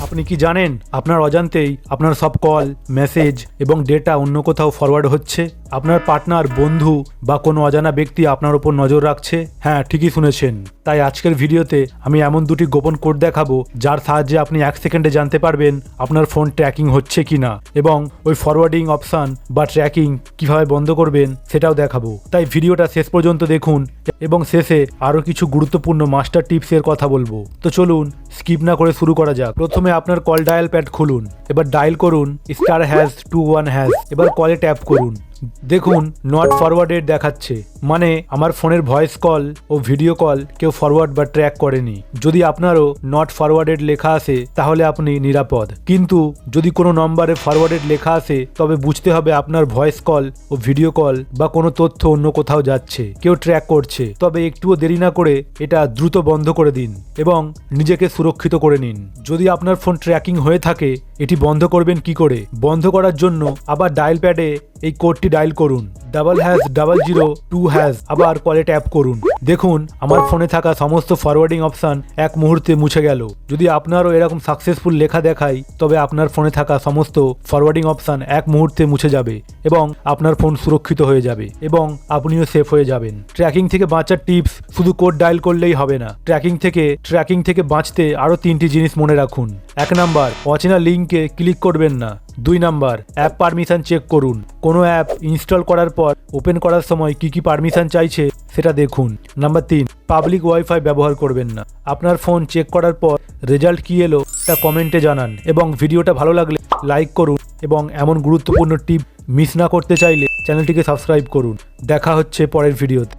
আপনি কি জানেন আপনার অজান্তেই আপনার সব কল, মেসেজ এবং ডেটা অন্য কোথাও ফরওয়ার্ড হচ্ছে? আপনার পার্টনার, বন্ধু বা কোনো অজানা ব্যক্তি আপনার উপর নজর রাখছে। হ্যাঁ, ঠিকই শুনেছেন। তাই আজকের ভিডিওতে আমি এমন দুটি গোপন কোড দেখাবো যার সাহায্যে আপনি 1 সেকেন্ডে জানতে পারবেন আপনার ফোন ট্র্যাকিং হচ্ছে কিনা, এবং ওই ফরওয়ার্ডিং অপশান বা ট্র্যাকিং কিভাবে বন্ধ করবেন সেটাও দেখাবো। তাই ভিডিওটা শেষ পর্যন্ত দেখুন এবং শেষে আরও কিছু গুরুত্বপূর্ণ মাস্টার টিপসের কথা বলবো। তো চলুন স্কিপ না করে শুরু করা যাক। প্রথমে আপনার কল ডায়াল প্যাড খুলুন। এবার ডায়াল করুন *#21#। এবার কলে ট্যাপ করুন। দেখুন নট ফরওয়ার্ডেড দেখাচ্ছে, মানে আমার ফোনের ভয়েস কল ও ভিডিও কল কেউ ফরওয়ার্ড বা ট্র্যাক করেনি। যদি আপনারও নট ফরওয়ার্ডেড লেখা আসে তাহলে আপনি নিরাপদ, কিন্তু যদি কোনো নম্বরে ফরওয়ার্ডেড লেখা আসে তবে বুঝতে হবে আপনার ভয়েস কল ও ভিডিও কল বা কোনো তথ্য অন্য কোথাও যাচ্ছে, কেউ ট্র্যাক করছে। তবে একটুও দেরি না করে এটা দ্রুত বন্ধ করে দিন এবং নিজেকে সুরক্ষিত করে নিন। যদি আপনার ফোন ট্র্যাকিং হয়ে থাকে, এটি বন্ধ করবেন কি করে? বন্ধ করার জন্য আবার ডায়াল প্যাডে এই কোডটি ডায়াল করুন, #002#। আবার কলে ট্যাপ করুন। দেখুন আমার ফোনে থাকা সমস্ত ফরওয়ার্ডিং অপশান এক মুহূর্তে মুছে গেল। যদি আপনারও এরকম সাকসেসফুল লেখা দেখায় তবে আপনার ফোনে থাকা সমস্ত ফরওয়ার্ডিং অপশান এক মুহূর্তে মুছে যাবে এবং আপনার ফোন সুরক্ষিত হয়ে যাবে এবং আপনিও সেফ হয়ে যাবেন। ট্র্যাকিং থেকে বাঁচার টিপস: শুধু কোড ডায়াল করলেই হবে না। ট্র্যাকিং থেকে বাঁচতে আরও 3টি জিনিস মনে রাখুন। 1 নাম্বার, অচেনা লিঙ্কে ক্লিক করবেন না। 2 নাম্বার, অ্যাপ পারমিশন চেক করুন। কোনো অ্যাপ ইনস্টল করার পর ওপেন করার সময় কি পারমিশন চাইছে সেটা দেখুন। নাম্বার 3, পাবলিক ওয়াইফাই ব্যবহার করবেন না। আপনার ফোন চেক করার পর রেজাল্ট কি এলো তা কমেন্টে জানান এবং ভিডিওটা ভালো লাগলে লাইক করুন এবং এমন গুরুত্বপূর্ণ টিপ মিস না করতে চাইলে চ্যানেলটিকে সাবস্ক্রাইব করুন। দেখা হচ্ছে পরের ভিডিওতে।